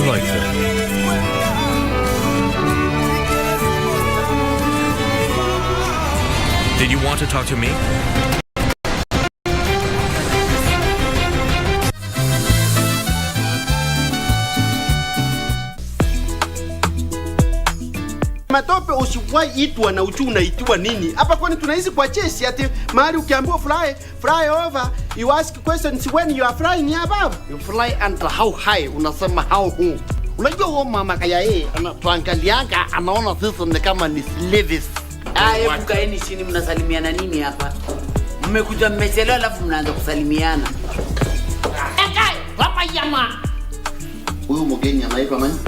like that. Did you want to talk to me? Matope usiwahi itwa na ujuu unaitiwa nini? Hapa kwani tunaishi kwa chesi ati mahali ukiambiwa fly over, you ask questions when you are flying above. You fly under how high, unasema how who. Unajua huo mama kaya anatuangalianga anaona sisi ni kama ni slaves. Hebu kaeni chini, mnasalimiana nini hapa? Mmekuja mmechelewa alafu mnaanza kusalimiana. Ekai, papa yama. Huyu mgeni anaitwa nani?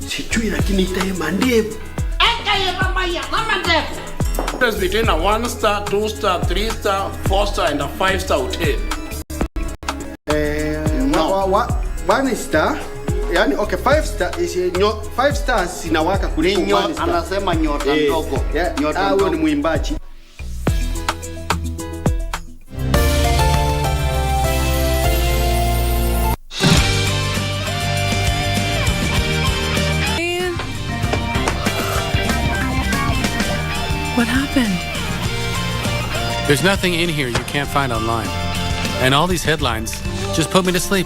Sijui lakini itaema ndevu. Ekai papa yama ndevu. Difference between a 1-star, 2-star, 3-star, 4-star and a 5-star hotel. One star. Yani okay, 5 star is 5 stars inawaka kuliko 1 star. Anasema nyota ndogo. Nyota ndogo ni muimbaji. What happened? There's nothing in here you can't find online. And all these headlines just put me to sleep.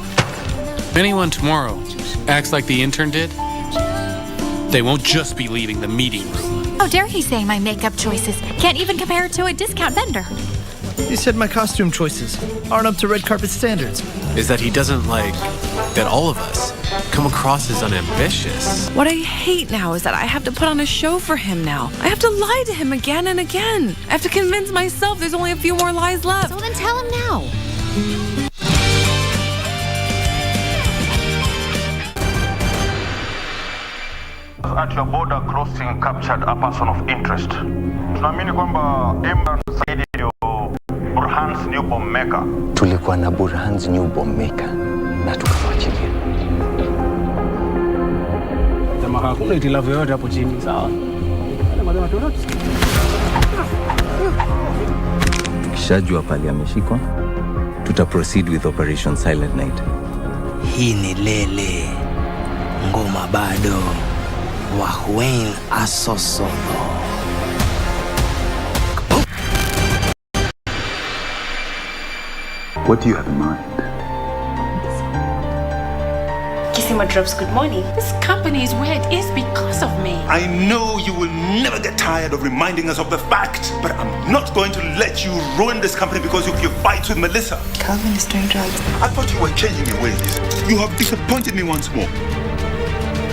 If anyone tomorrow acts like the intern did, they won't just be leaving the meeting room. How dare he say my makeup choices can't even compare to a discount vendor? He said my costume choices aren't up to red carpet standards. Is that he doesn't like that all of us come across as unambitious. What I hate now is that I have to put on a show for him now. I have to lie to him again and again. I have to convince myself there's only a few more lies left. So then tell him now. At your border crossing captured a person of interest. Tunaamini kwamba Imran Saidi ndio Burhan's new bomb maker. Tulikuwa na Burhan's new bomb maker na tukamwachilia. Jamaa hakuna itilafu yoyote hapo chini, sawa? Tukishajua pale ameshikwa, proceed with Operation Silent Night. Hii ni lele. Ngoma bado. Wahuen asosono. What do you have in mind? Kisii drops good morning. This company is where it is because of me. I know you will never get tired of reminding us of the fact, but I'm not going to let you ruin this company because of your fights with Melissa. Calvin is doing drugs. I thought you were changing your ways. You have disappointed me once more.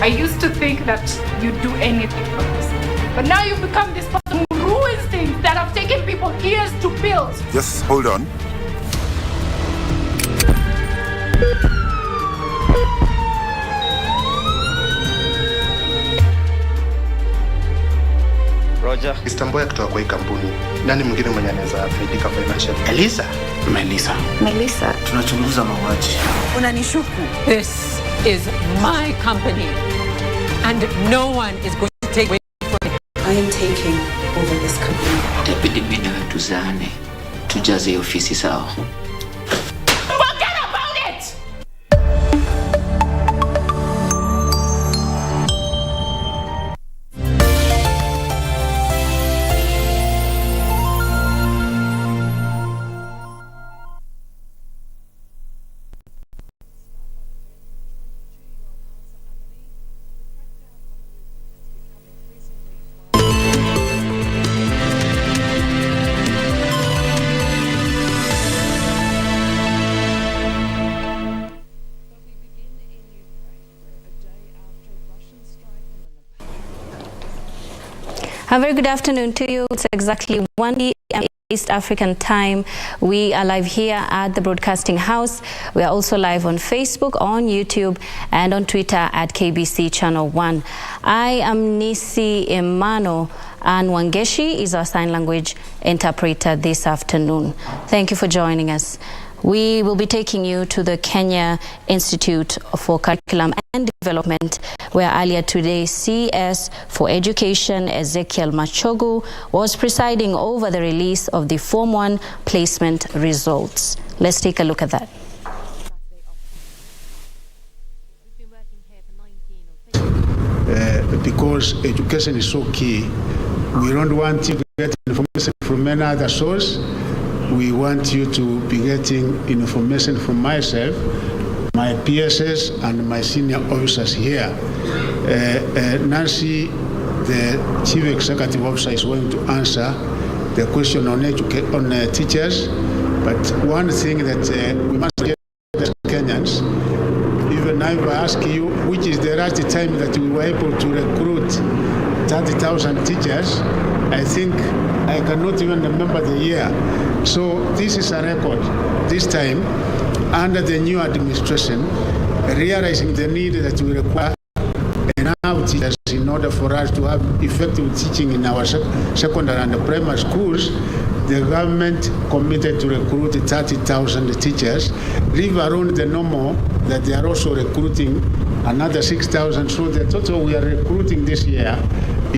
I used to think that you'd do anything for this. But now you've become this person who ruins things that have taken people years to build. Just hold on. Roger, Istanbul kutoka kwa hii kampuni. Nani mwingine mwenye anaweza faidika financial? Melissa. Tunachunguza mauaji. Unanishuku. This is my company. And no one is going to take away from it. I am taking over this company. Itabidi mimi na tuzane. Tujaze ofisi sawa. A very good afternoon to you. It's exactly 1 p.m. East African time. We are live here at the Broadcasting House. We are also live on Facebook, on YouTube, and on Twitter at KBC Channel 1. I am Nisi Emano, and Wangeshi is our sign language interpreter this afternoon. Thank you for joining us. We will be taking you to the Kenya Institute for Curriculum and Development, where earlier today CS for Education Ezekiel Machogu was presiding over the release of the Form 1 placement results. Let's take a look at that. We've been working because education is so key. We don't want you to get information from any other source. We want you to be getting information from myself, my PSS, and my senior officers here. Nancy, the Chief Executive Officer, is going to answer the question on teachers. But one thing that we must get as Kenyans, even now if I ask you, which is the last time that we were able to recruit 30,000 teachers, I think I cannot even remember the year. So this is a record. This time, under the new administration, realizing the need that we require enough teachers in order for us to have effective teaching in our secondary and primary schools, the government committed to recruit 30,000 teachers, leave alone the normal that they are also recruiting another 6,000. So the total we are recruiting this year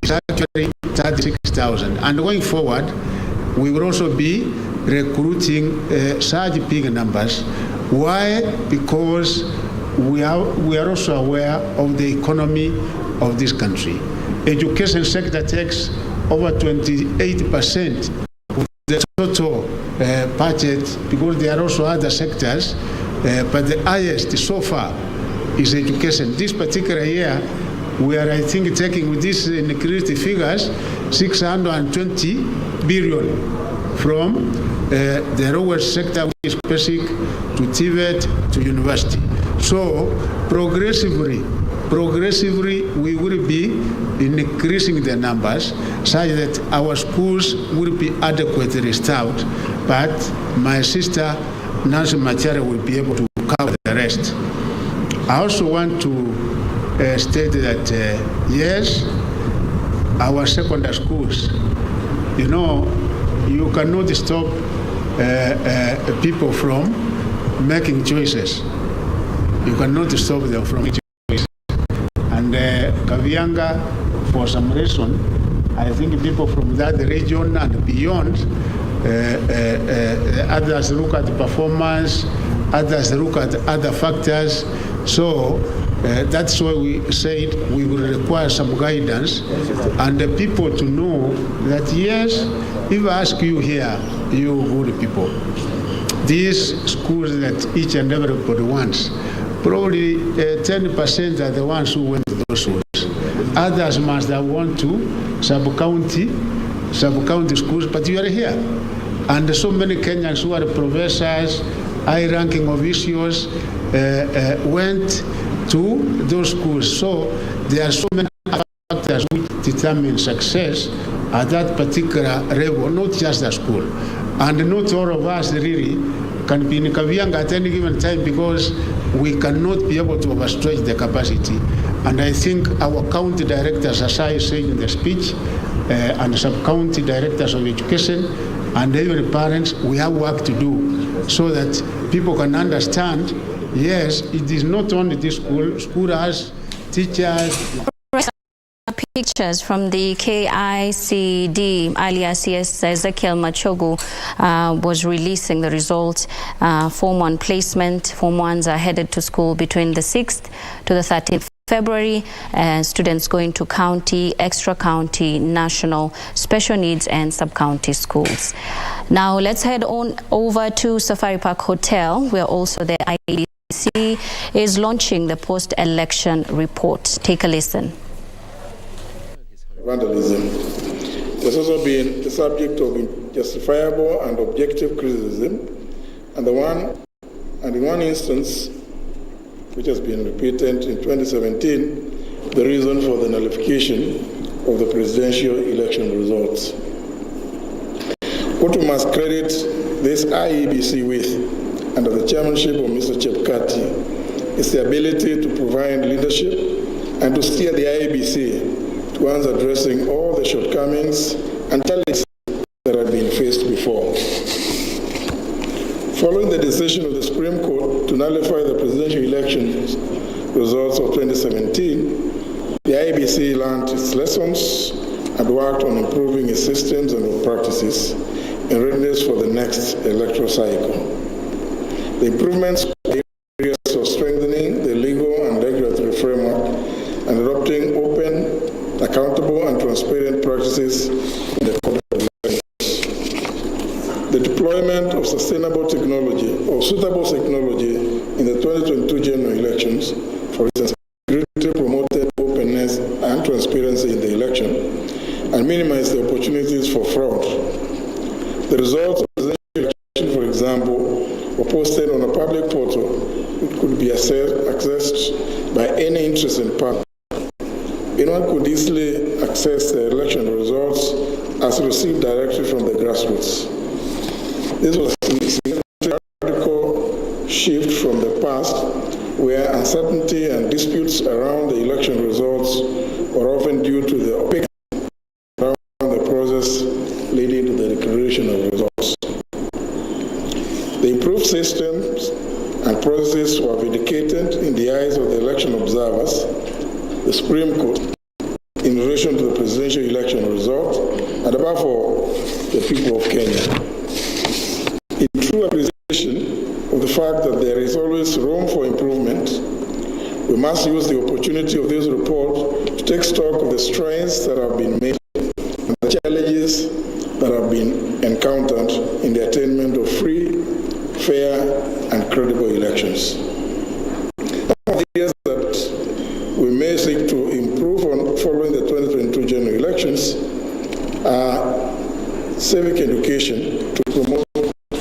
is actually 36,000. And going forward, we will also be recruiting such big numbers. Why? Because we are also aware of the economy of this country. Education sector takes over 28% of the total budget, because there are also other sectors, but the highest so far is education. This particular year, we are, I think, taking with these increased figures, 620 billion from the lowest sector, which is basic, to TVET, to university. So progressively, we will be increasing the numbers such that our schools will be adequately staffed, but my sister, Nancy Machare, will be able to cover the rest. I also want to state that, yes, our secondary schools, you cannot stop people from making choices. You cannot stop them from making choices. And Kavianga, for some reason, I think people from that region and beyond, others look at performance, others look at other factors. So that's why we said we will require some guidance and the people to know that, yes, if I ask you here, you good people, these schools that each and everybody wants, probably 10% are the ones who went to those schools. Others must have gone to sub-county schools, but you are here. And so many Kenyans who are professors, high-ranking officials, went to those schools. So there are so many factors which determine success at that particular level, not just the school. And not all of us really can be in Kavianga at any given time, because we cannot be able to overstretch the capacity. And I think our county directors, as I said in the speech, and sub-county directors of education, and even parents, we have work to do so that people can understand, yes, it is not only this school has teachers. Pictures from the KICD, alias Ezekiel Machogu, was releasing the results. Form 1 placement. Form 1s are headed to school between the 6th to the 13th February. Students going to county, extra county, national, special needs and sub-county schools. Now let's head on over to Safari Park Hotel, where also the IEBC is launching the post-election report. Take a listen. Vandalism has also been the subject of justifiable and objective criticism, and in one instance, which has been repeated in 2017, the reason for the nullification of the presidential election results. What we must credit this IEBC with, under the chairmanship of Mr. Chepkati, is the ability to provide leadership and to steer the IEBC towards addressing all the shortcomings and challenges that have been faced before. Following the decision of the Supreme Court to nullify the presidential election results of 2017, the IEBC learned its lessons and worked on improving its systems and practices in readiness for the next electoral cycle. The improvements are areas of strengthening the legal and regulatory framework and adopting open transparent practices in the conduct of elections. The deployment of sustainable technology or suitable technology in the 2022 general elections, for instance, greatly promoted openness and transparency in the election and minimized the opportunities for fraud. The results of the election, for example, were posted on a public portal which could be accessed by any interested party. Anyone could easily access the election results as received directly from the grassroots. This was a significant radical shift from the past, where uncertainty and disputes around the election results were often due to the opacity around the process leading to the declaration of results. The improved systems and processes were vindicated in the eyes of the election observers, the Supreme Court, in relation to the presidential election result, and above all, the people of Kenya. In true appreciation of the fact that there is always room for improvement, we must use the opportunity of this report to take stock of the strides that have been made and the challenges that have been encountered in the attainment of free, fair, and credible elections. Some of the areas that we may seek to improve on following the 2022 general elections are civic education to promote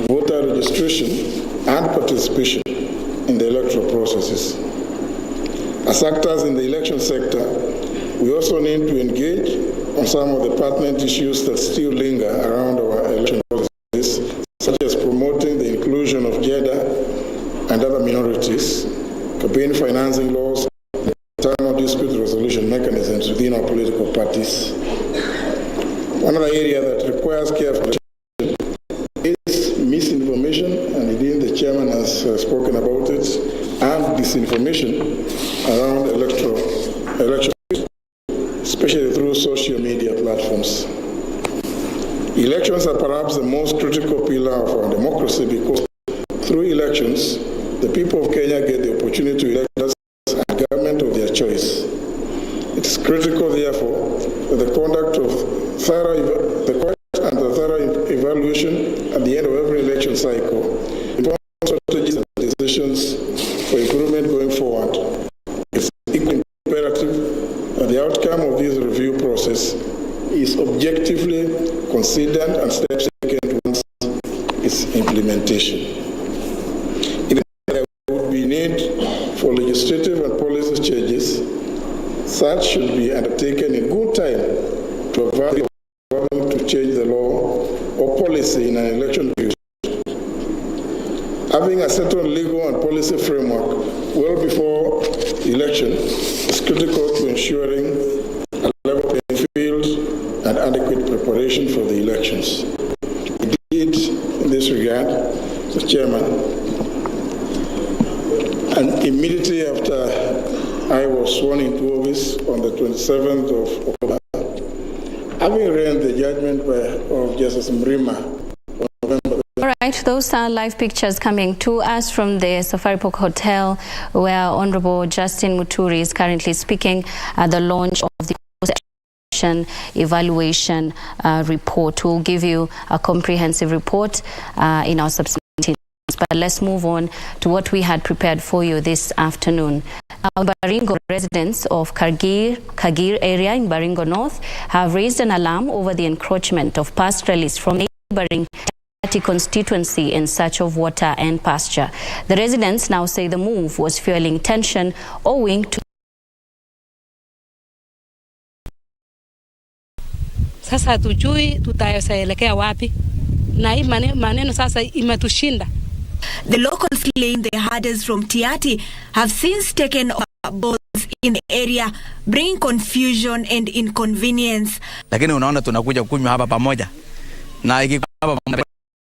voter registration and participation in the electoral processes. As actors in the election sector, we also need to engage on some of the pertinent issues that still linger around our election processes, such as promoting the inclusion of gender and other minorities, campaign financing laws, and internal dispute resolution mechanisms within our political parties. One other area that requires careful attention is misinformation, and indeed the chairman has spoken about it, and disinformation around elections, especially through social media platforms. Elections are perhaps the most critical pillar of our democracy because through elections, the people of Kenya get the opportunity to elect us and government of their choice. It is critical, therefore, that the conduct of thorough evaluation at the end of every election cycle informs strategies and decisions for improvement going forward. It's equally imperative that the outcome of this review process is objectively considered and steps taken once its implementation. There would be need for legislative and policy changes. Such should be undertaken in good time to avoid having to change the law or policy in an election period. Having a certain legal and policy framework well before election is critical to ensuring a level playing field and adequate preparation for the elections. Indeed, in this regard, Mr. Chairman, and immediately after I was sworn into office on the 27th of October, having read the judgment of Justice Mrima on November. All right, those are live pictures coming to us from the Safari Park Hotel, where Honorable Justin Muturi is currently speaking at the launch of the evaluation report. We'll give you a comprehensive report in our subsequent. But let's move on to what we had prepared for you this afternoon. Baringo residents of Kagir area in Baringo North have raised an alarm over the encroachment of pastoralists from neighboring constituency in search of water and pasture. The residents now say the move was fueling tension owing to Sasa tujui tutaelekea wapi na hii maneno sasa imetushinda. The locals claim the herders from Tiati have since taken over boats in the area, bringing confusion and inconvenience. Lakini unaona tunakuja kunywa hapa pamoja na ikikuwa hapa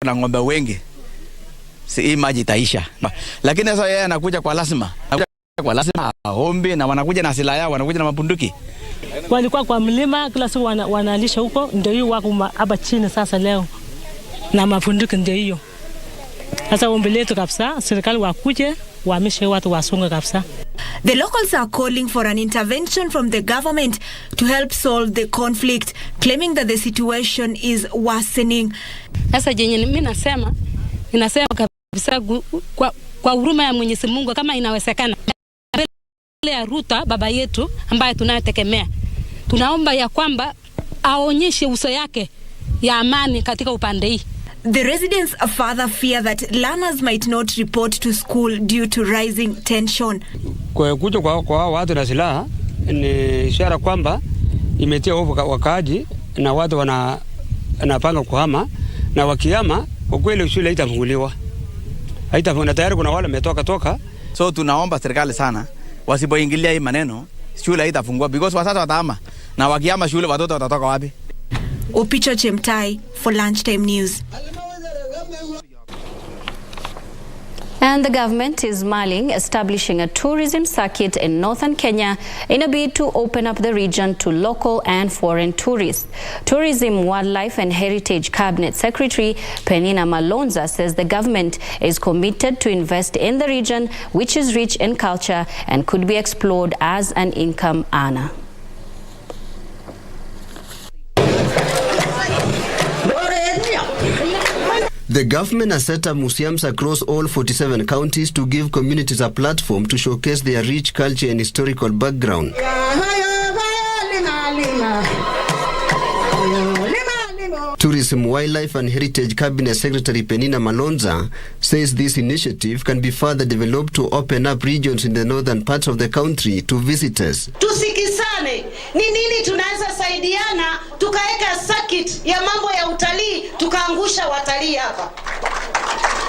na ng'ombe wengi, si hii maji itaisha. Lakini sasa yeye anakuja kwa lazima, hombi na wanakuja na silaha yao, wanakuja na mabunduki. Walikuwa kwa mlima kila siku wanalisha huko, ndio hiyo wako hapa chini sasa leo na mabunduki ndio hiyo. Sasa ombi letu kabisa serikali wakuje wahamishe watu wasonge kabisa. The locals are calling for an intervention from the government to help solve the conflict, claiming that the situation is worsening. Sasa jenye mimi ninasema kabisa kwa huruma ya Mwenyezi Mungu kama inawezekana. Mbele ya Ruto baba yetu ambaye tunayetegemea. Tunaomba ya kwamba aonyeshe uso yake ya amani katika upande hii. The residents further fear that learners might not report to school due to rising tension. Kwa kuja kwa watu na silaha ni ishara kwamba imetia hofu wakaaji na watu wanapanga kuhama, na wakihama kwa kweli shule haitafunguliwa. Haitafunguliwa tayari, kuna wale wametoka. So tunaomba serikali sana wasipoingilia hii maneno, shule haitafungua because wasasa watahama, na wakihama shule watoto watatoka wapi? Opicho Chemtai for Lunchtime News. And the government is mulling establishing a tourism circuit in northern Kenya in a bid to open up the region to local and foreign tourists. Tourism, Wildlife and Heritage Cabinet Secretary Penina Malonza says the government is committed to invest in the region, which is rich in culture and could be explored as an income earner. The government has set up museums across all 47 counties to give communities a platform to showcase their rich culture and historical background. Tourism, Wildlife and Heritage Cabinet Secretary Penina Malonza says this initiative can be further developed to open up regions in the northern parts of the country to visitors. Tusikisane, ni nini tunaweza saidiana, tukaeka circuit ya mambo ya utalii, tukaangusha watalii hapa.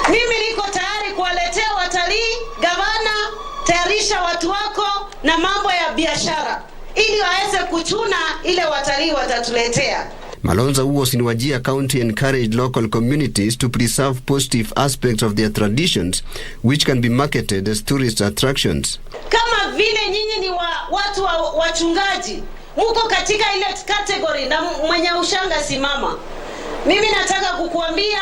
Mimi niko tayari kuwaletea watalii, gavana, tayarisha watu wako na mambo ya biashara, ili waweze kuchuna ile watalii watatuletea. Malonza, who was in Wajir County, encouraged local communities to preserve positive aspects of their traditions, which can be marketed as tourist attractions. Kama vile nyinyi ni watu wachungaji, muko katika ile category na mwenye ushanga simama. Mimi nataka kukuambia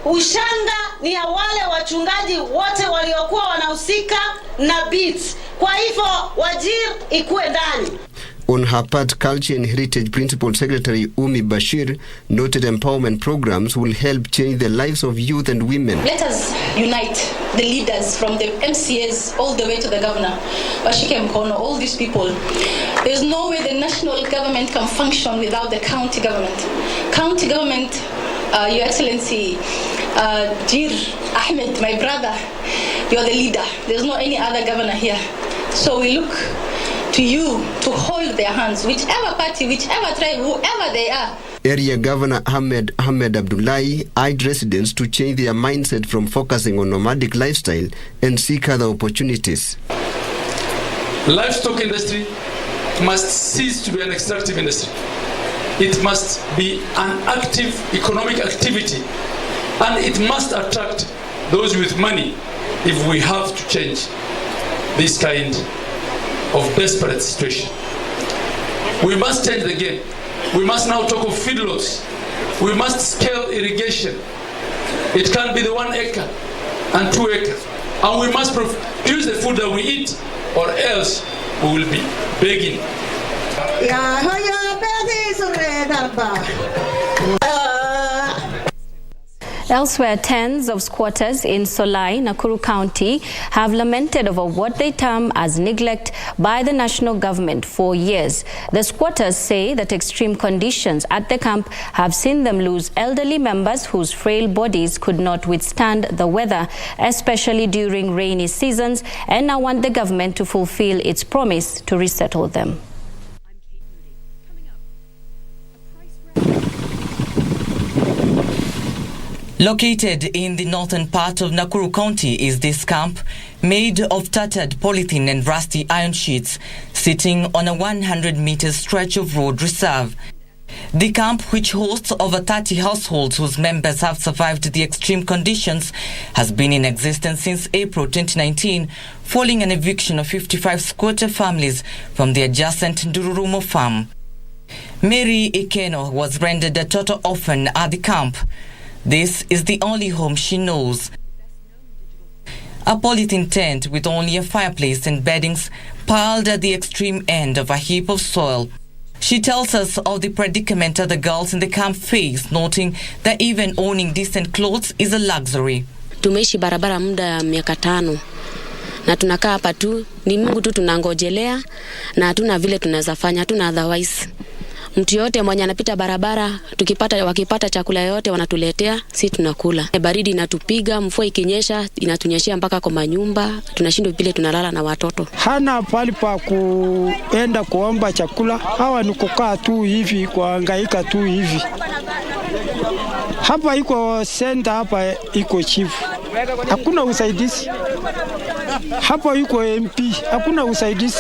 ushanga ni ya wale wachungaji wote waliokuwa wanahusika na beats. Kwa hivyo Wajir ikuwe ndani. On her part, Culture and Heritage Principal Secretary Umi Bashir noted empowerment programs will help change the lives of youth and women. Let us unite the leaders from the MCAs all the way to the governor, Washike Mkono, all these people. There's no way the national government can function without the county government. County government, Your Excellency, Jir Ahmed, my brother, you're the leader. There's no any other governor here. So we look to you to hold their hands, whichever party, whichever tribe, whoever they are. Area Governor Ahmed Abdullahi urged residents to change their mindset from focusing on nomadic lifestyle and seek other opportunities. Livestock industry must cease to be an extractive industry. It must be an active economic activity, and it must attract those with money if we have to change this kind of desperate situation. We must change the game. We must now talk of feedlots. We must scale irrigation. It can't be the 1 acre and 2 acres. And we must produce the food that we eat, or else we will be begging. Elsewhere, tens of squatters in Solai, Nakuru County, have lamented over what they term as neglect by the national government for years. The squatters say that extreme conditions at the camp have seen them lose elderly members whose frail bodies could not withstand the weather, especially during rainy seasons, and now want the government to fulfill its promise to resettle them. Located in the northern part of Nakuru County is this camp, made of tattered polythene and rusty iron sheets, sitting on a 100-meter stretch of road reserve. The camp, which hosts over 30 households whose members have survived the extreme conditions, has been in existence since April 2019, following an eviction of 55 squatter families from the adjacent Ndururumo farm. Mary Ikeno was rendered a total orphan at the camp. This is the only home she knows. A polythene tent with only a fireplace and beddings piled at the extreme end of a heap of soil. She tells us of the predicament that the girls in the camp face, noting that even owning decent clothes is a luxury. Tumeishi barabara muda ya miaka 5 na tunakaa hapa tu, ni Mungu tu tunangojelea na hatuna vile tunaweza fanya, hatuna otherwise. Mtu yote mwenye anapita barabara wakipata chakula yote wanatuletea, si tunakula. Baridi inatupiga, mvua ikinyesha inatunyeshia mpaka kwa manyumba, tunashindwa vile tunalala na watoto. Hana pali pa kuenda kuomba chakula, hawa ni kukaa tu hivi, kuhangaika tu hivi. Hapa iko center, hapa iko chief, hakuna usaidizi. Hapa iko MP, hakuna usaidizi.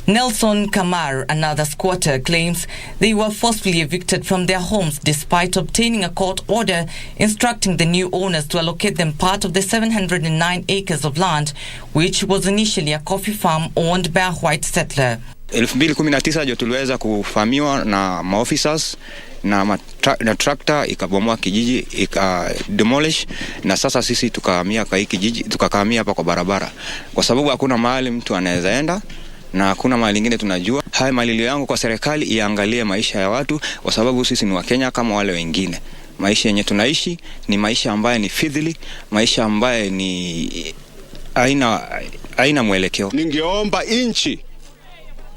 Nelson Kamar, another squatter, claims they were forcefully evicted from their homes despite obtaining a court order instructing the new owners to allocate them part of the 709 acres of land, which was initially a coffee farm owned by a white settler. 2019 ndio tuliweza kufahamiwa na maofficers na tractor ikabomoa kijiji, demolish, na sasa sisi tukahamia kwa hii kijiji, tukahamia hapa kwa barabara kwa sababu hakuna mahali mtu anaweza enda na hakuna mahali lingine tunajua. Haya malilio yangu kwa serikali iangalie maisha ya watu kwa sababu sisi ni Wakenya kama wale wengine. Maisha yenye tunaishi ni maisha ambaye ni fidhili, maisha ambaye ni haina mwelekeo. Ningeomba inchi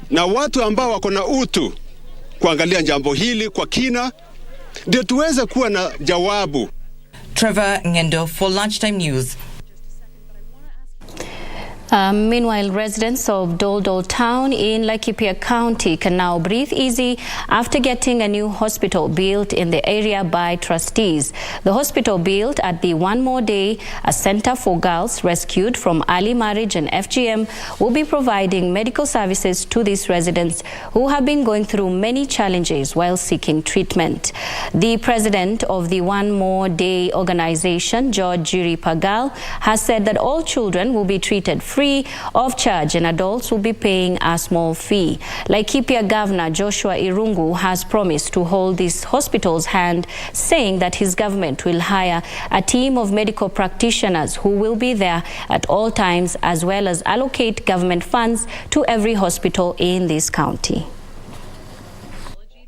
na watu ambao wako na utu kuangalia jambo hili kwa kina ndio tuweze kuwa na jawabu. Trevor Ngendo for Lunchtime News. Meanwhile, residents of Doldol Town in Laikipia County can now breathe easy after getting a new hospital built in the area by trustees. The hospital built at the One More Day, a center for girls rescued from early marriage and FGM, will be providing medical services to these residents who have been going through many challenges while seeking treatment. The president of the One More Day organization, George Jiri Pagal, has said that all children will be treated free of charge and adults will be paying a small fee. Laikipia Governor Joshua Irungu has promised to hold this hospital's hand, saying that his government will hire a team of medical practitioners who will be there at all times, as well as allocate government funds to every hospital in this county.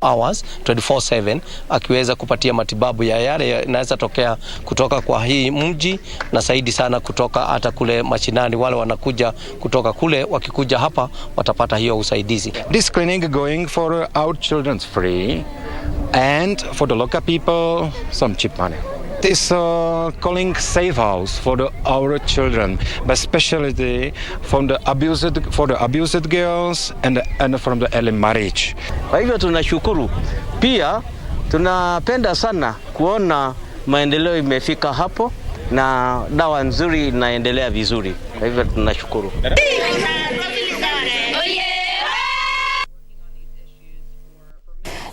Hours 24/7 akiweza kupatia matibabu ya yale yanaweza tokea kutoka kwa hii mji na zaidi sana kutoka hata kule machinani. Wale wanakuja kutoka kule, wakikuja hapa watapata hiyo usaidizi. This clinic going for our children's free and for the local people some cheap money. This calling safe house for our children, but especially for the abused girls and from the early marriage. Kwa hivyo tunashukuru. Pia tunapenda sana kuona maendeleo imefika hapo na dawa nzuri inaendelea vizuri. Kwa hivyo tunashukuru.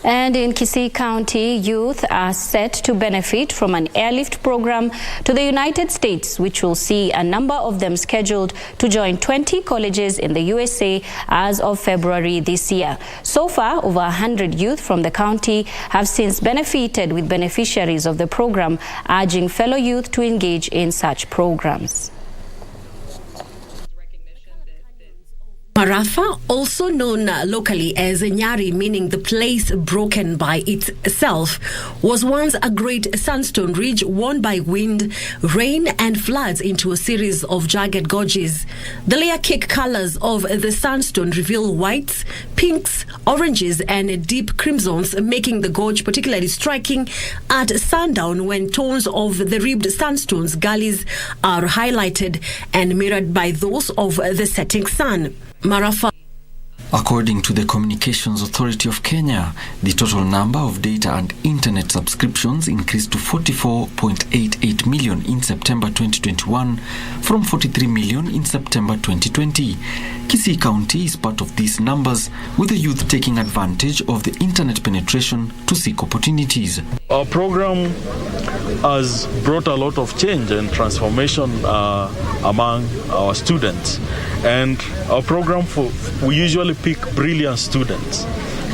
And in Kisii County, youth are set to benefit from an airlift program to the United States, which will see a number of them scheduled to join 20 colleges in the USA as of February this year. So far, over 100 youth from the county have since benefited, with beneficiaries of the program urging fellow youth to engage in such programs. Marafa, also known locally as Nyari, meaning the place broken by itself, was once a great sandstone ridge worn by wind, rain and floods into a series of jagged gorges. The layer-cake colors of the sandstone reveal whites, pinks, oranges and deep crimsons, making the gorge particularly striking at sundown when tones of the ribbed sandstone's gullies are highlighted and mirrored by those of the setting sun. Marafa. According to the Communications Authority of Kenya, the total number of data and internet subscriptions increased to 44.88 million in September 2021 from 43 million in September 2020. Kisii County is part of these numbers, with the youth taking advantage of the internet penetration to seek opportunities. Our program has brought a lot of change and transformation among our students. And our program, we usually pick brilliant students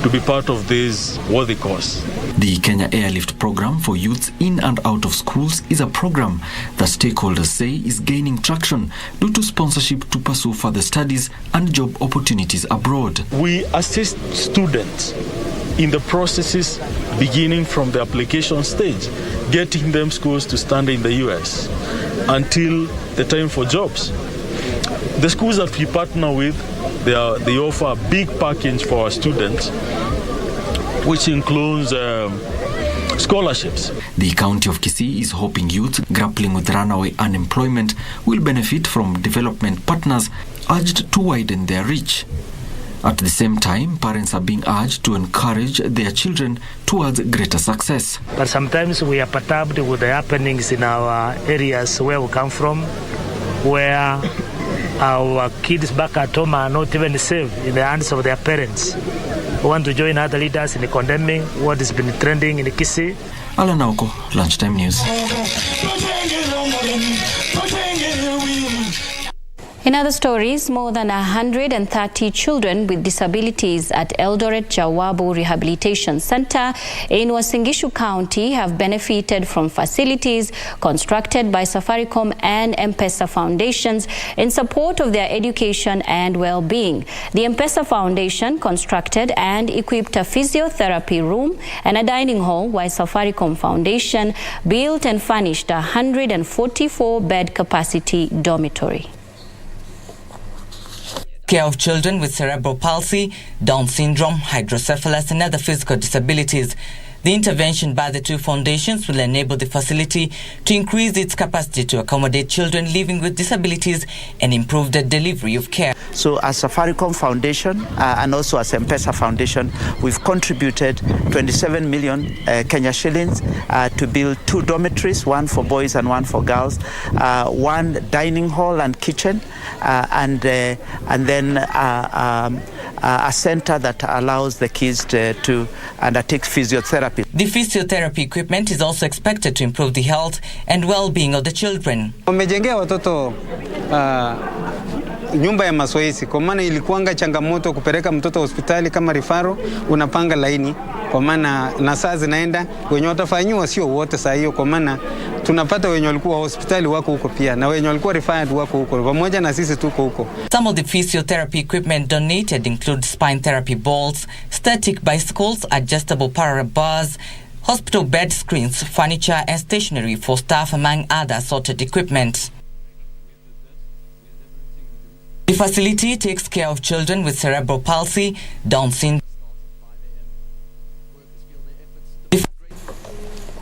to be part of this worthy cause. The Kenya Airlift program for youths in and out of schools is a program that stakeholders say is gaining traction due to sponsorship to pursue further studies and job opportunities abroad. We assist students in the processes beginning from the application stage, getting them schools to stand in the US until the time for jobs. The schools that we partner with, they offer a big package for our students, which includes scholarships. The county of Kisii is hoping youth grappling with runaway unemployment will benefit from development partners urged to widen their reach. At the same time, parents are being urged to encourage their children towards greater success. But sometimes we are perturbed with the happenings in our areas where we come from, where our kids back at home are not even safe in the hands of their parents. We want to join other leaders in condemning what has been trending in Kisii. Alan Auko, Lunchtime News. In other stories, more than 130 children with disabilities at Eldoret Jawabu Rehabilitation Center in Uasin Gishu County have benefited from facilities constructed by Safaricom and M-Pesa foundations in support of their education and well-being. The M-Pesa Foundation constructed and equipped a physiotherapy room and a dining hall, while Safaricom Foundation built and furnished a 144-bed capacity dormitory. Care of children with cerebral palsy, Down syndrome, hydrocephalus and other physical disabilities. The intervention by the two foundations will enable the facility to increase its capacity to accommodate children living with disabilities and improve the delivery of care. So as Safaricom Foundation and also as M-Pesa Foundation, we've contributed 27 million Kenya shillings to build 2 dormitories, one for boys and one for girls, one dining hall and kitchen, and then a center that allows the kids to undertake physiotherapy. The physiotherapy equipment is also expected to improve the health and well-being of the children. Wamejengea watoto nyumba ya mazoezi, kwa maana ilikuanga changamoto kupeleka mtoto hospitali kama rifaro, unapanga laini, kwa maana na saa zinaenda, wenye watafanywa sio wote saa hiyo, kwa maana tunapata wenye walikuwa hospitali wako huko pia na wenye walikuwa referred wako huko, pamoja na sisi tuko huko. Some of the physiotherapy equipment donated include spine therapy balls, static bicycles, adjustable parallel bars, hospital bed screens, furniture and stationery for staff, among other assorted equipment. The facility takes care of children with cerebral palsy, Down syndrome.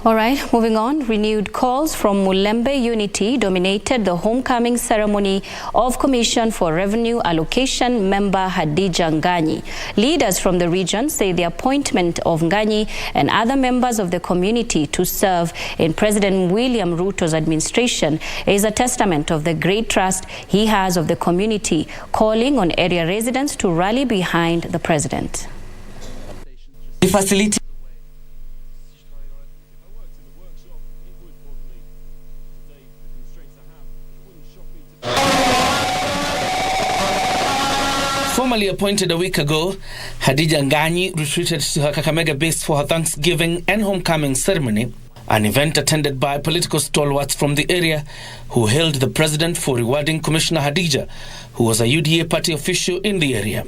All right, moving on. Renewed calls from Mulembe Unity dominated the homecoming ceremony of Commission for Revenue Allocation member Hadija Nganyi. Leaders from the region say the appointment of Nganyi and other members of the community to serve in President William Ruto's administration is a testament of the great trust he has of the community, calling on area residents to rally behind the president. The facility formally appointed a week ago, Hadija Nganyi retreated to her Kakamega base for her Thanksgiving and homecoming ceremony, an event attended by political stalwarts from the area who hailed the president for rewarding Commissioner Hadija, who was a UDA party official in the area.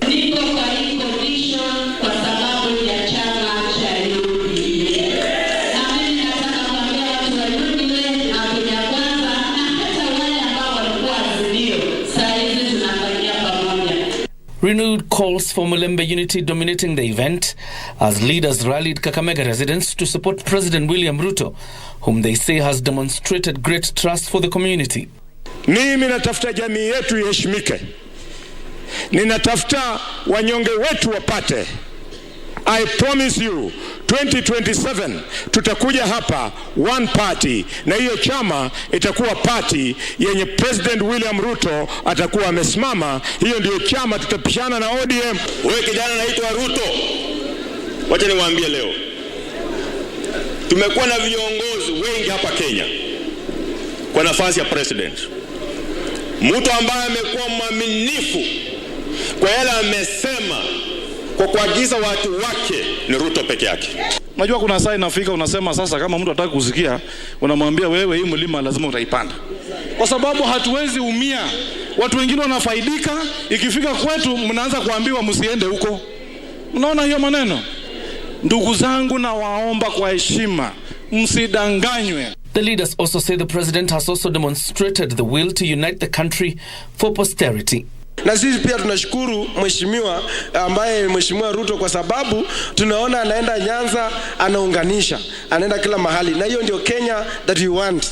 Renewed calls for Mulembe Unity dominating the event as leaders rallied Kakamega residents to support President William Ruto, whom they say has demonstrated great trust for the community. Mimi natafuta jamii yetu iheshimike. Ninatafuta wanyonge wetu wapate. I promise you 2027 tutakuja hapa one party, na hiyo chama itakuwa party yenye President William Ruto atakuwa amesimama. Hiyo ndio chama tutapishana na ODM. Wewe kijana naitwa Ruto, wacha niwaambie leo, tumekuwa na viongozi wengi hapa Kenya kwa nafasi ya president, mtu ambaye amekuwa mwaminifu kwa yale amesema kwa kuagiza watu wake ni Ruto peke yake. Unajua kuna saa inafika unasema sasa kama mtu hataki kusikia unamwambia wewe hii mlima lazima utaipanda. Kwa sababu hatuwezi umia. Watu wengine wanafaidika, ikifika kwetu mnaanza kuambiwa msiende huko. Unaona hiyo maneno? Ndugu zangu na waomba kwa heshima, msidanganywe. The leaders also say the president has also demonstrated the will to unite the country for posterity. Na sisi pia tunashukuru mheshimiwa ambaye mheshimiwa Ruto kwa sababu tunaona anaenda Nyanza, anaunganisha, anaenda kila mahali, na hiyo ndio Kenya that we want.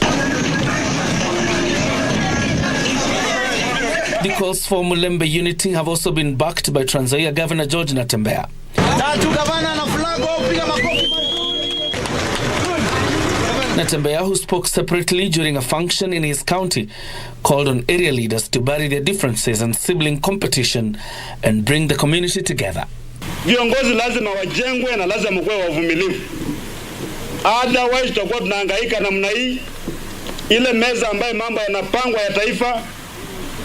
The calls for Mulembe unity have also been backed by Trans Nzoia Governor George Natembeya. Natembeya, who spoke separately during a function in his county, called on area leaders to bury their differences and sibling competition and bring the community together. Viongozi lazima wajengwe na lazima mkuwe wavumilivu. Otherwise tutakuwa tunahangaika namna hii. Ile meza ambayo mambo yanapangwa ya taifa,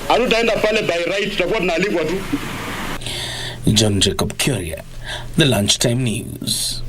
hatutaenda pale by right, tutakuwa tunaalikwa tu. John Jacob Curia, the Lunchtime News.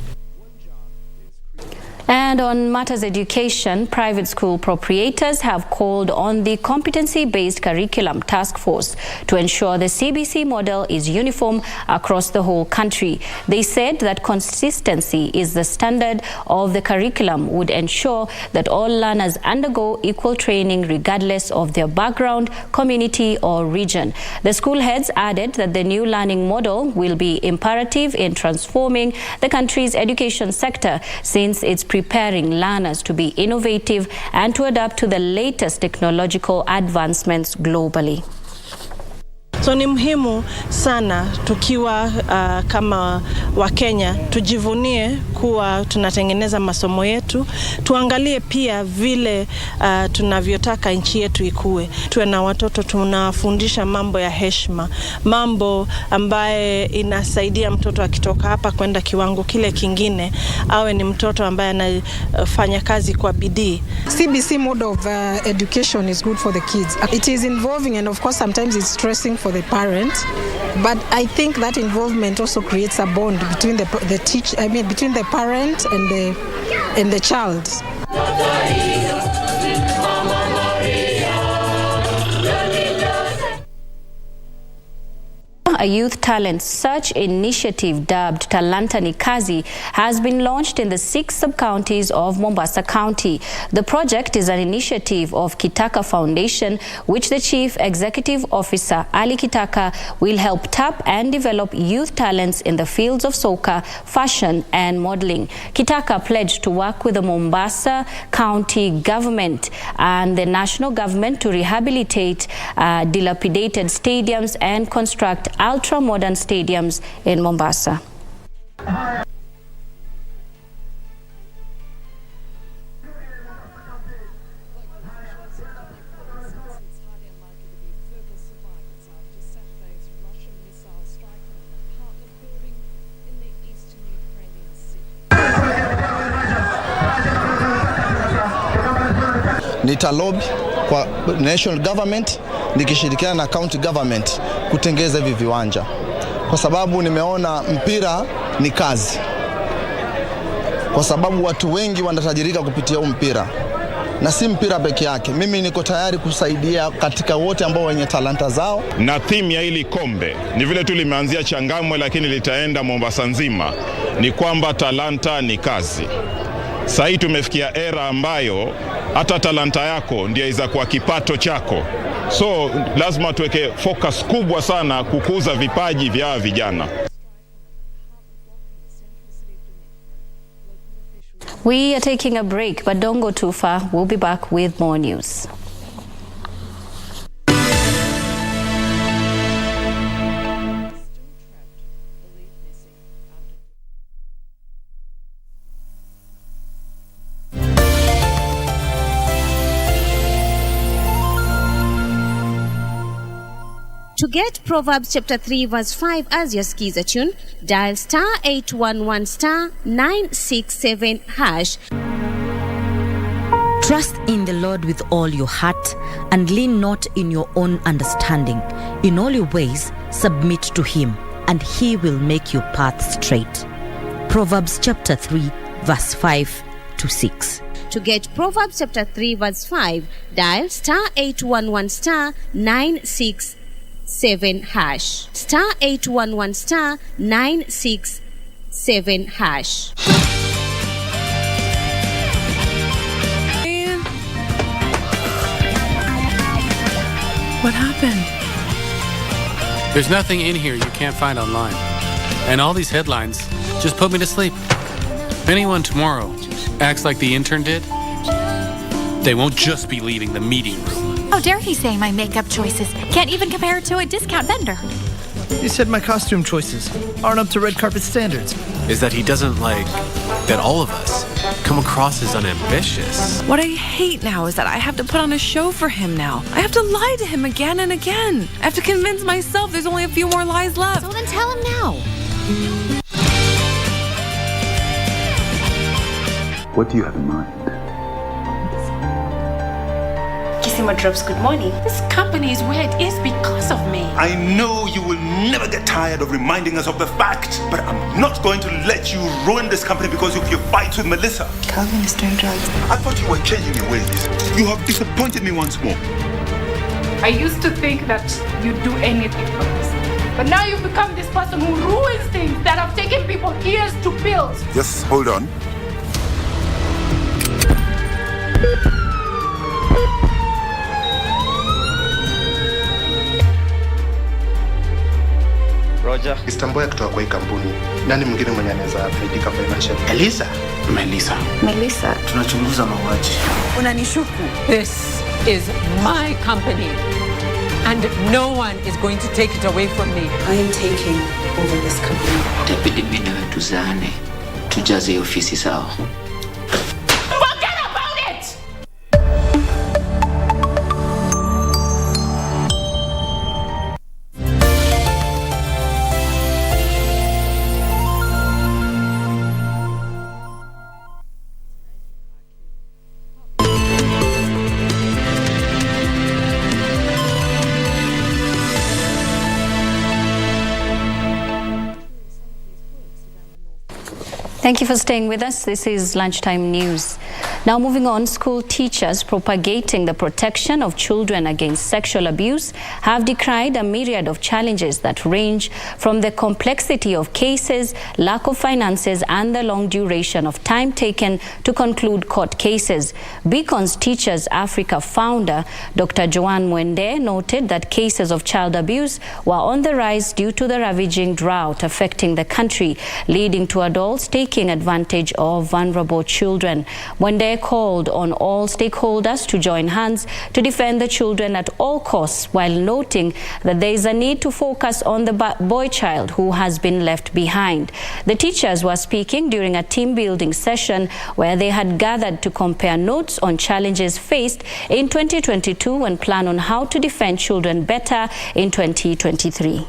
And on matters education, private school proprietors have called on the Competency-Based Curriculum Task Force to ensure the CBC model is uniform across the whole country. They said that consistency is the standard of the curriculum would ensure that all learners undergo equal training regardless of their background, community or region. The school heads added that the new learning model will be imperative in transforming the country's education sector since it's preparing learners to be innovative and to adapt to the latest technological advancements globally. So ni muhimu sana tukiwa kama Wakenya tujivunie kuwa tunatengeneza masomo yetu, tuangalie pia vile tunavyotaka nchi yetu ikue. Tuwe na watoto tunawafundisha mambo ya heshima, mambo ambaye inasaidia mtoto akitoka hapa kwenda kiwango kile kingine awe ni mtoto ambaye anafanya kazi kwa bidii. CBC mode of education is good for the kids. It is involving and of course sometimes it's stressing for the parent, but I think that involvement also creates a bond between between the parent and the child. A youth talent search initiative dubbed Talanta ni Kazi has been launched in the 6 sub-counties of Mombasa County. The project is an initiative of Kitaka Foundation, which the Chief Executive Officer, Ali Kitaka, will help tap and develop youth talents in the fields of soca, fashion and modeling. Kitaka pledged to work with the Mombasa County government and the national government to rehabilitate dilapidated stadiums and construct ultra-modern stadiums in Mombasa. Nitalobi kwa national government nikishirikiana na county government kutengeza hivi viwanja, kwa sababu nimeona mpira ni kazi, kwa sababu watu wengi wanatajirika kupitia mpira, na si mpira peke yake. Mimi niko tayari kusaidia katika wote ambao wenye talanta zao. Na theme ya hili kombe ni vile tu limeanzia Changamwe lakini litaenda Mombasa nzima, ni kwamba talanta ni kazi. Sasa hii tumefikia era ambayo hata talanta yako ndio iza kwa kipato chako. So lazima tuweke focus kubwa sana kukuza vipaji vya vijana. We are taking a break, but don't go too far. We'll be back with more news. To get Proverbs chapter 3 verse 5 as your skiza tune, dial star 811 star 967 hash. Trust in the Lord with all your heart and lean not in your own understanding. In all your ways, submit to Him, and he will make your path straight. Proverbs chapter 3, verse 5 to 6. To get Proverbs chapter 3 verse 5, dial *811 *967 hash. *811 *967 hash. What happened? There's nothing in here you can't find online. And all these headlines just put me to sleep. If anyone tomorrow acts like the intern did, they won't just be leaving the meeting room. How dare he say my makeup choices can't even compare to a discount vendor? He said my costume choices aren't up to red carpet standards. Is that he doesn't like that all of us come across as unambitious. What I hate now is that I have to put on a show for him now. I have to lie to him again and again. I have to convince myself there's only a few more lies left. So then tell him now. What do you have in mind? Kisii drops good morning. This company is where it is because of me. I know you will never get tired of reminding us of the fact, but I'm not going to let you ruin this company because of your fights with Melissa. Calvin is doing drugs. I thought you were changing your ways. You have disappointed me once more. I used to think that you'd do anything for us. But now you've become this person who ruins things that have taken people years to build. Just hold on. Roger. Istanbul kutoka kwa hii kampuni. Nani mwingine mwenye anaweza faidika financial? Melissa. Tunachunguza mauaji. Unanishuku. This is my company. And no one is going to take it away from me. I am taking over this company. Itabidi mimi na wewe tuzaane. Tujaze ofisi sawa. Thank you for staying with us. This is Lunchtime News. Now moving on, school teachers propagating the protection of children against sexual abuse have decried a myriad of challenges that range from the complexity of cases, lack of finances, and the long duration of time taken to conclude court cases. Beacon's Teachers Africa founder, Dr. Joanne Mwende, noted that cases of child abuse were on the rise due to the ravaging drought affecting the country, leading to adults taking advantage of vulnerable children. Mwende called on all stakeholders to join hands to defend the children at all costs, while noting that there is a need to focus on the boy child who has been left behind. The teachers were speaking during a team building session where they had gathered to compare notes on challenges faced in 2022 and plan on how to defend children better in 2023.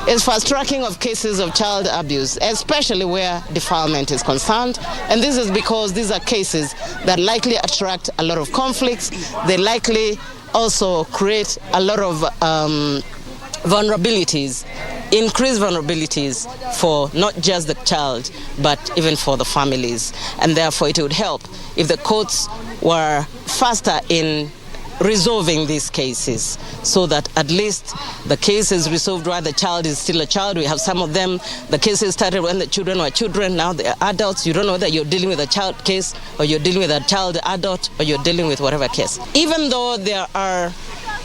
Is fast-tracking of cases of child abuse, especially where defilement is concerned. And this is because these are cases that likely attract a lot of conflicts. They likely also create a lot of vulnerabilities, increased vulnerabilities for not just the child, but even for the families. And therefore it would help if the courts were faster in resolving these cases, so that at least the case is resolved while the child is still a child. We have some of them, the cases started when the children were children, now they are adults. You don't know whether you're dealing with a child case or you're dealing with a child adult or you're dealing with whatever case. Even though there are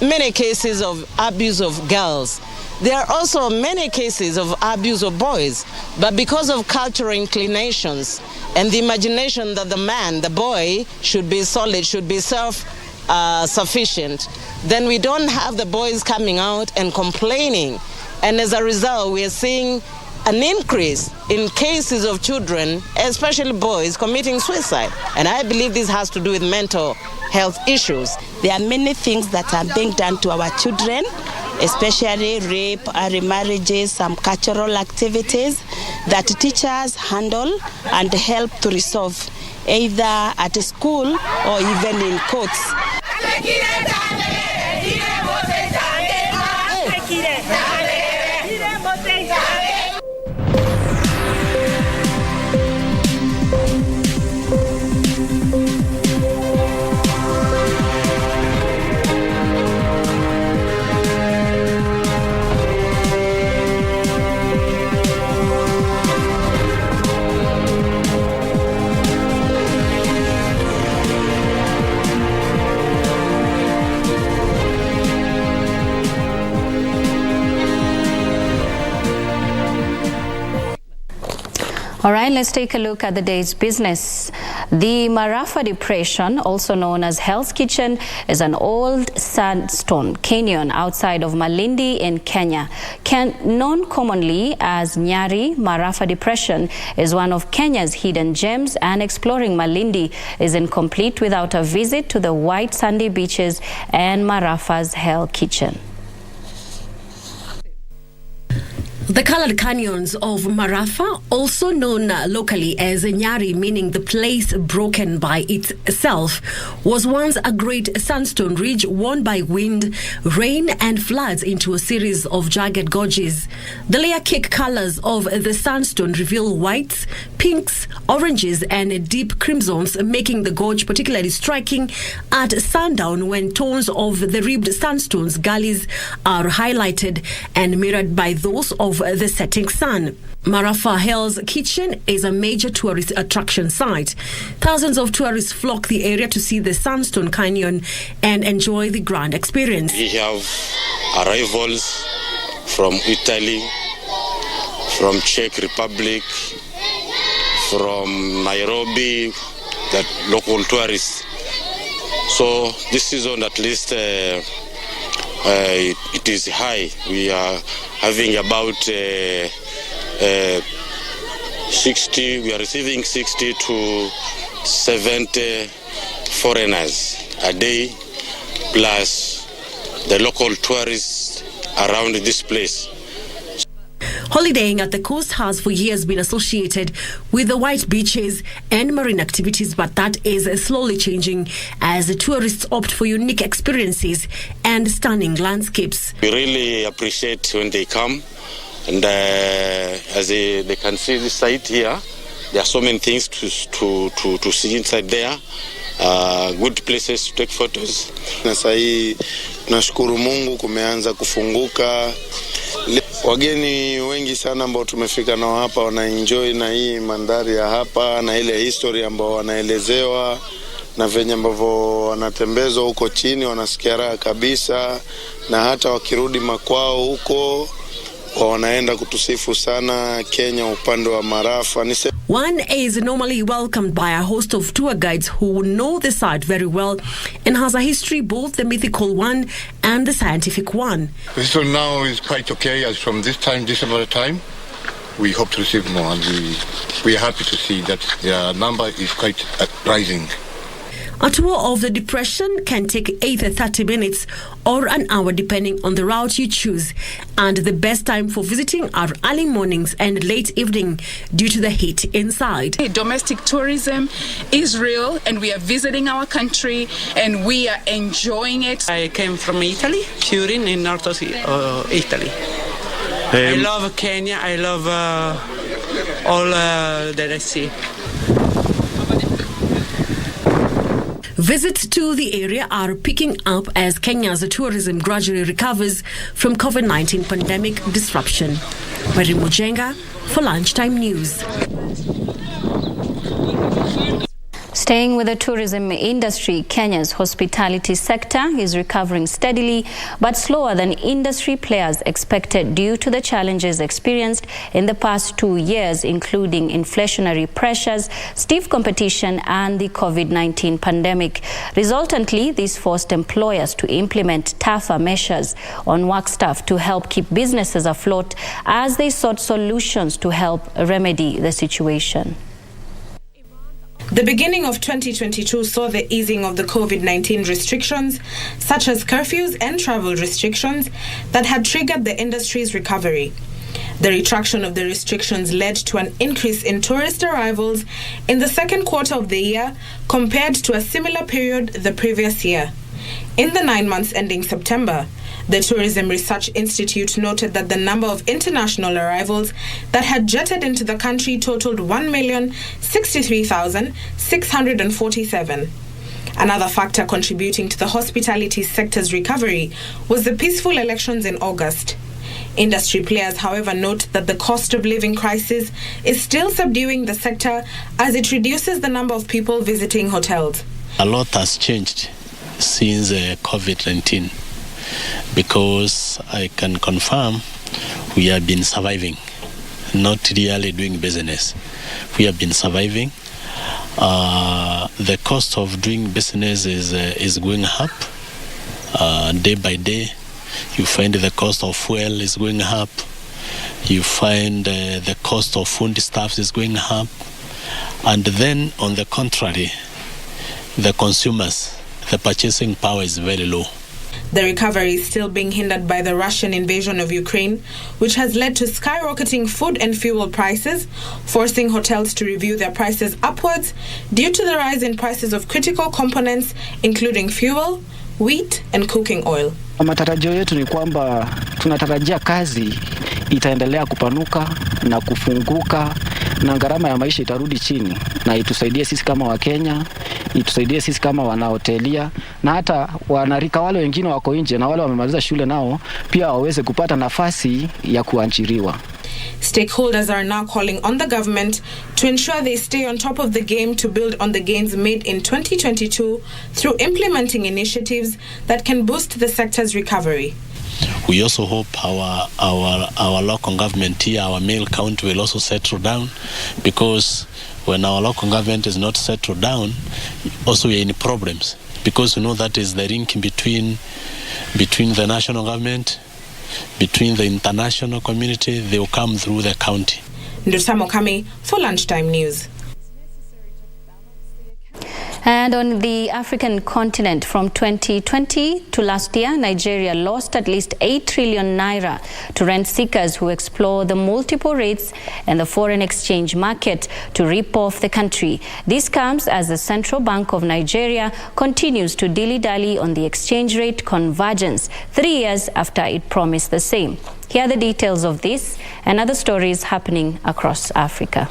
many cases of abuse of girls, there are also many cases of abuse of boys, but because of cultural inclinations and the imagination that the man, the boy, should be solid, should be sufficient, then we don't have the boys coming out and complaining. And as a result, we are seeing an increase in cases of children, especially boys, committing suicide. And I believe this has to do with mental health issues. There are many things that are being done to our children, especially rape, remarriages, some cultural activities that teachers handle and help to resolve, either at school or even in courts. All right, let's take a look at the day's business. The Marafa Depression, also known as Hell's Kitchen, is an old sandstone canyon outside of Malindi in Kenya. Known commonly as Nyari, Marafa Depression is one of Kenya's hidden gems, and exploring Malindi is incomplete without a visit to the white sandy beaches and Marafa's Hell Kitchen. The colored canyons of Marafa, also known locally as Nyari, meaning the place broken by itself, was once a great sandstone ridge worn by wind, rain and floods into a series of jagged gorges. The layer cake colors of the sandstone reveal whites, pinks, oranges and deep crimsons, making the gorge particularly striking at sundown when tones of the ribbed sandstone's gullies are highlighted and mirrored by those of the setting sun. Marafa Hell's Kitchen is a major tourist attraction site. Thousands of tourists flock the area to see the Sandstone Canyon and enjoy the grand experience. We have arrivals from Italy, from Czech Republic, from Nairobi, that local tourists. So this season at least it is high. We are having about 60, we are receiving 60 to 70 foreigners a day, plus the local tourists around this place. Holidaying at the coast has for years been associated with the white beaches and marine activities, but that is slowly changing as the tourists opt for unique experiences and stunning landscapes. We really appreciate when they come, and as they can see this site here, there are so many things to see inside there. Good places to take photos. Na sahi nashukuru Mungu kumeanza kufunguka. Wageni wengi sana ambao tumefika nao hapa wanaenjoy na hii mandhari ya hapa na ile history ambao wanaelezewa na venye ambavyo wanatembezwa huko chini, wanasikia raha kabisa, na hata wakirudi makwao huko wanaenda kutusifu sana Kenya upande wa Marafa. One is normally welcomed by a host of tour guides who know the site very well and has a history, both the mythical one and the scientific one. This one now is quite okay as from this amount of time. We hope to receive more, and we are happy to see that the number is quite rising. A tour of the depression can take either 30 minutes or an hour depending on the route you choose, and the best time for visiting are early mornings and late evening due to the heat inside. Domestic tourism is real, and we are visiting our country and we are enjoying it. I came from Italy, Turin in north of Italy. I love Kenya, I love all that I see. Visits to the area are picking up as Kenya's tourism gradually recovers from COVID-19 pandemic disruption. Mary Mujenga for Lunchtime News. Staying with the tourism industry, Kenya's hospitality sector is recovering steadily but slower than industry players expected due to the challenges experienced in the past 2 years, including inflationary pressures, stiff competition and the COVID-19 pandemic. Resultantly, this forced employers to implement tougher measures on work staff to help keep businesses afloat as they sought solutions to help remedy the situation. The beginning of 2022 saw the easing of the COVID-19 restrictions, such as curfews and travel restrictions, that had triggered the industry's recovery. The retraction of the restrictions led to an increase in tourist arrivals in the second quarter of the year compared to a similar period the previous year. In the 9 months ending September, the Tourism Research Institute noted that the number of international arrivals that had jetted into the country totaled 1,063,647. Another factor contributing to the hospitality sector's recovery was the peaceful elections in August. Industry players, however, note that the cost of living crisis is still subduing the sector as it reduces the number of people visiting hotels. A lot has changed since COVID-19, because I can confirm we have been surviving, not really doing business. we have been surviving. The cost of doing business is going up day by day. You find the cost of fuel is going up. You find the cost of foodstuffs is going up. And then, on the contrary, the consumers, the purchasing power is very low. The recovery is still being hindered by the Russian invasion of Ukraine, which has led to skyrocketing food and fuel prices, forcing hotels to review their prices upwards due to the rise in prices of critical components, including fuel, wheat, and cooking oil. Matarajio yetu ni kwamba tunatarajia kazi itaendelea kupanuka na kufunguka na gharama ya maisha itarudi chini na itusaidie sisi kama Wakenya, itusaidie sisi kama wanahotelia na hata wanarika wale wengine wako nje na wale wamemaliza shule nao pia waweze kupata nafasi ya kuajiriwa. Stakeholders are now calling on the government to ensure they stay on top of the game to build on the gains made in 2022 through implementing initiatives that can boost the sector's recovery. We also hope our local government here, our male count will also settle down, because when our local government is not settled down, also we are in problems, because we know that is the link between the national government, between the international community. They will come through the county. Ndusamo Kami for Lunchtime News. And on the African continent, from 2020 to last year, Nigeria lost at least 8 trillion naira to rent seekers who explore the multiple rates and the foreign exchange market to rip off the country. This comes as the Central Bank of Nigeria continues to dilly-dally on the exchange rate convergence 3 years after it promised the same. Here are the details of this and other stories happening across Africa.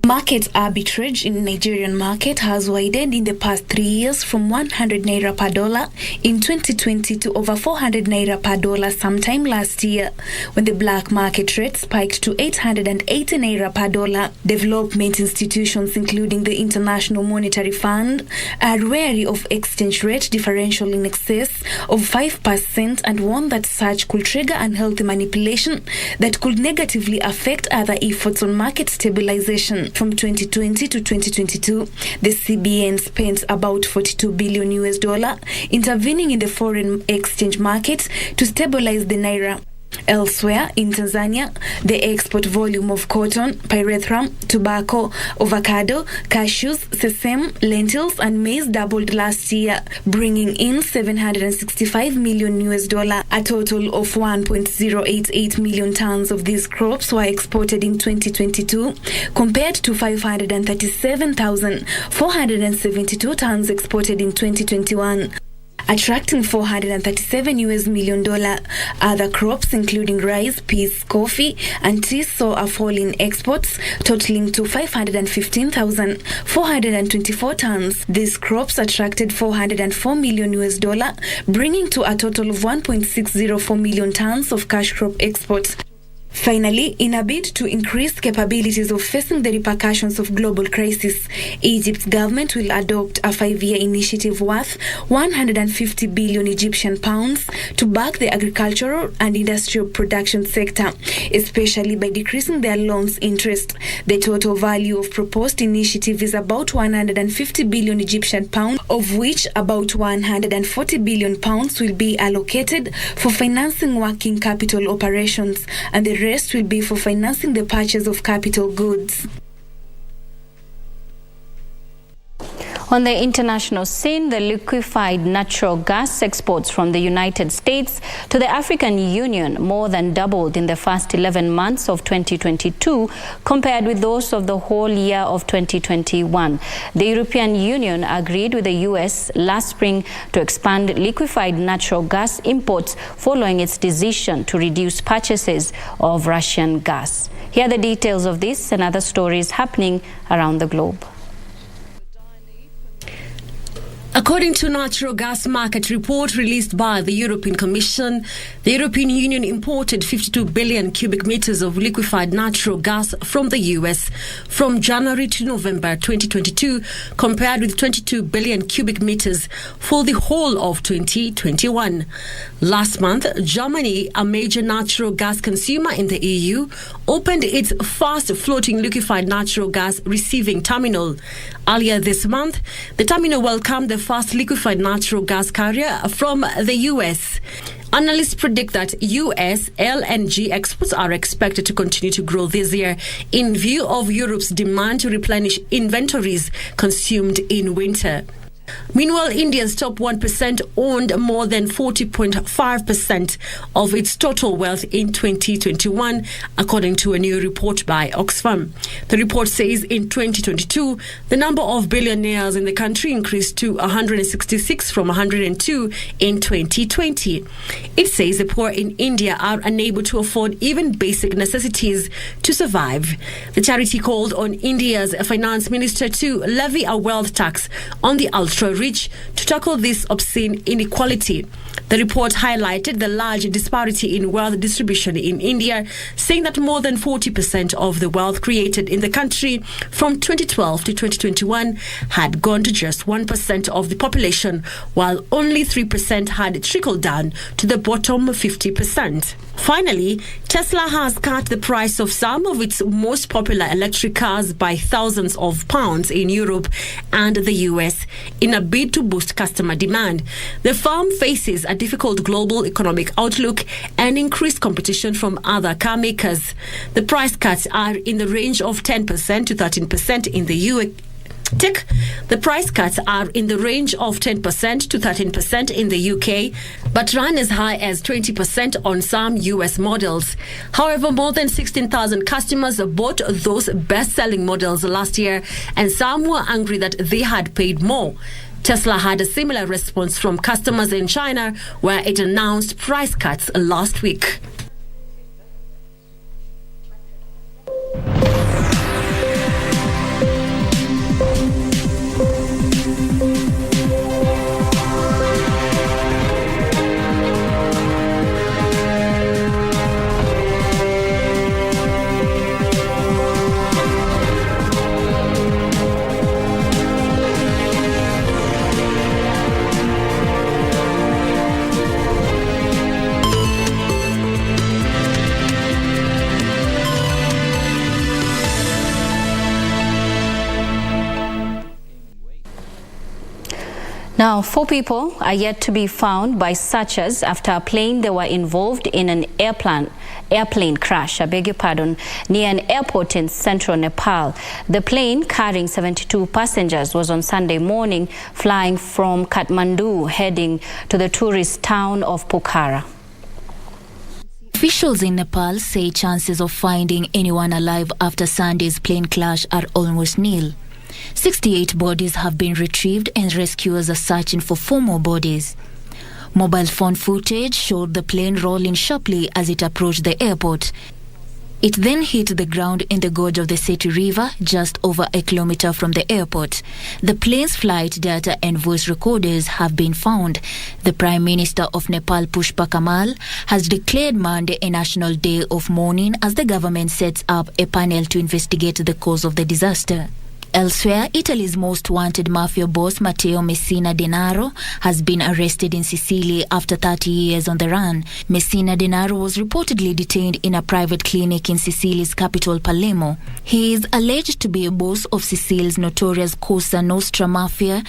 Market arbitrage in Nigerian market has widened in the past 3 years from 100 naira per dollar in 2020 to over 400 naira per dollar sometime last year, when the black market rate spiked to 880 naira per dollar. Development institutions, including the International Monetary Fund, are wary of exchange rate differential in excess of 5% and warn that such could trigger unhealthy manipulation that could negatively affect other efforts on market stabilization. From 2020 to 2022, the CBN spent about $42 billion intervening in the foreign exchange market to stabilize the naira. Elsewhere, in Tanzania, the export volume of cotton, pyrethrum, tobacco, avocado, cashews, sesame, lentils, and maize doubled last year, bringing in $765 million. A total of 1.088 million tons of these crops were exported in 2022, compared to 537,472 tons exported in 2021. Attracting $437 million. Other crops, including rice, peas, coffee, and tea, saw a fall in exports, totaling to 515,424 tons. These crops attracted $404 million, bringing to a total of 1.604 million tons of cash crop exports. Finally, in a bid to increase capabilities of facing the repercussions of global crisis, Egypt's government will adopt a 5-year initiative worth 150 billion Egyptian pounds to back the agricultural and industrial production sector, especially by decreasing their loans interest. The total value of proposed initiative is about 150 billion Egyptian pounds, of which about 140 billion pounds will be allocated for financing working capital operations, and the rest will be for financing the purchase of capital goods. On the international scene, the liquefied natural gas exports from the United States to the African Union more than doubled in the first 11 months of 2022 compared with those of the whole year of 2021. The European Union agreed with the US last spring to expand liquefied natural gas imports following its decision to reduce purchases of Russian gas. Here are the details of this and other stories happening around the globe. According to natural gas market report released by the European Commission, the European Union imported 52 billion cubic meters of liquefied natural gas from the US from January to November 2022, compared with 22 billion cubic meters for the whole of 2021. Last month, Germany, a major natural gas consumer in the EU, opened its first floating liquefied natural gas receiving terminal. Earlier this month, the terminal welcomed the first liquefied natural gas carrier from the U.S. Analysts predict that U.S. LNG exports are expected to continue to grow this year in view of Europe's demand to replenish inventories consumed in winter. Meanwhile, India's top 1% owned more than 40.5% of its total wealth in 2021, according to a new report by Oxfam. The report says in 2022, the number of billionaires in the country increased to 166 from 102 in 2020. It says the poor in India are unable to afford even basic necessities to survive. The charity called on India's finance minister to levy a wealth tax on the ultra-rich to tackle this obscene inequality. The report highlighted the large disparity in wealth distribution in India, saying that more than 40% of the wealth created in the country from 2012 to 2021 had gone to just 1% of the population, while only 3% had trickled down to the bottom 50%. Finally, Tesla has cut the price of some of its most popular electric cars by thousands of pounds in Europe and the US in a bid to boost customer demand. The firm faces a difficult global economic outlook and increased competition from other car makers. The price cuts are in the range of 10% to 13% in the US. The price cuts are in the range of 10% to 13% in the UK, but run as high as 20% on some US models. However, more than 16,000 customers bought those best-selling models last year, and some were angry that they had paid more. Tesla had a similar response from customers in China, where it announced price cuts last week. Now, 4 people are yet to be found by searchers after a plane they were involved in an airplane crash, near an airport in central Nepal. The plane carrying 72 passengers was on Sunday morning flying from Kathmandu heading to the tourist town of Pokhara. Officials in Nepal say chances of finding anyone alive after Sunday's plane crash are almost nil. 68 bodies have been retrieved and rescuers are searching for 4 more bodies. Mobile phone footage showed the plane rolling sharply as it approached the airport. It then hit the ground in the gorge of the Seti River, just over a kilometer from the airport. The plane's flight data and voice recorders have been found. The Prime Minister of Nepal, Pushpa Kamal, has declared Monday a national day of mourning as the government sets up a panel to investigate the cause of the disaster. Elsewhere, Italy's most wanted mafia boss Matteo Messina Denaro has been arrested in Sicily after 30 years on the run. Messina Denaro was reportedly detained in a private clinic in Sicily's capital Palermo. He is alleged to be a boss of Sicily's notorious Cosa Nostra mafia.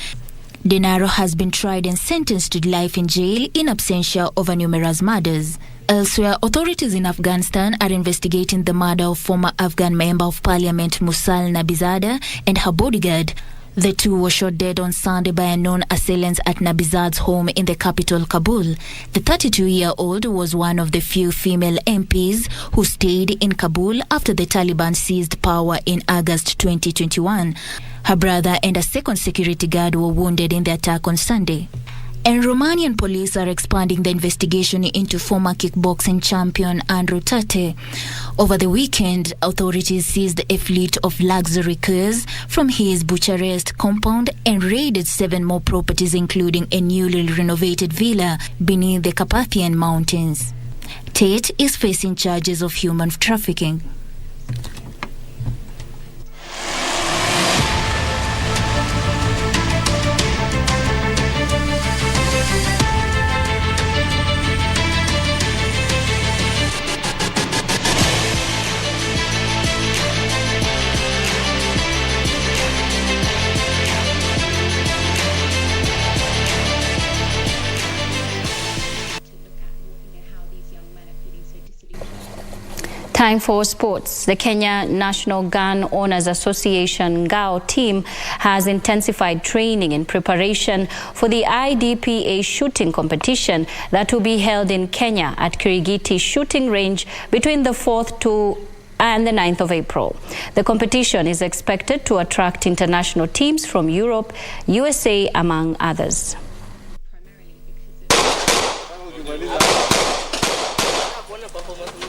Denaro has been tried and sentenced to life in jail in absentia over numerous murders. Elsewhere, authorities in Afghanistan are investigating the murder of former Afghan Member of Parliament Musal Nabizada and her bodyguard. The 2 were shot dead on Sunday by unknown assailants at Nabizad's home in the capital, Kabul. The 32-year-old was one of the few female MPs who stayed in Kabul after the Taliban seized power in August 2021. Her brother and a second security guard were wounded in the attack on Sunday. And Romanian police are expanding the investigation into former kickboxing champion Andrew Tate. Over the weekend, authorities seized a fleet of luxury cars from his Bucharest compound and raided 7 more properties, including a newly renovated villa beneath the Carpathian Mountains. Tate is facing charges of human trafficking. Time for sports. The Kenya National Gun Owners Association GAO team has intensified training in preparation for the IDPA shooting competition that will be held in Kenya at Kirigiti Shooting Range between the 4th and the 9th of April. The competition is expected to attract international teams from Europe, USA, among others.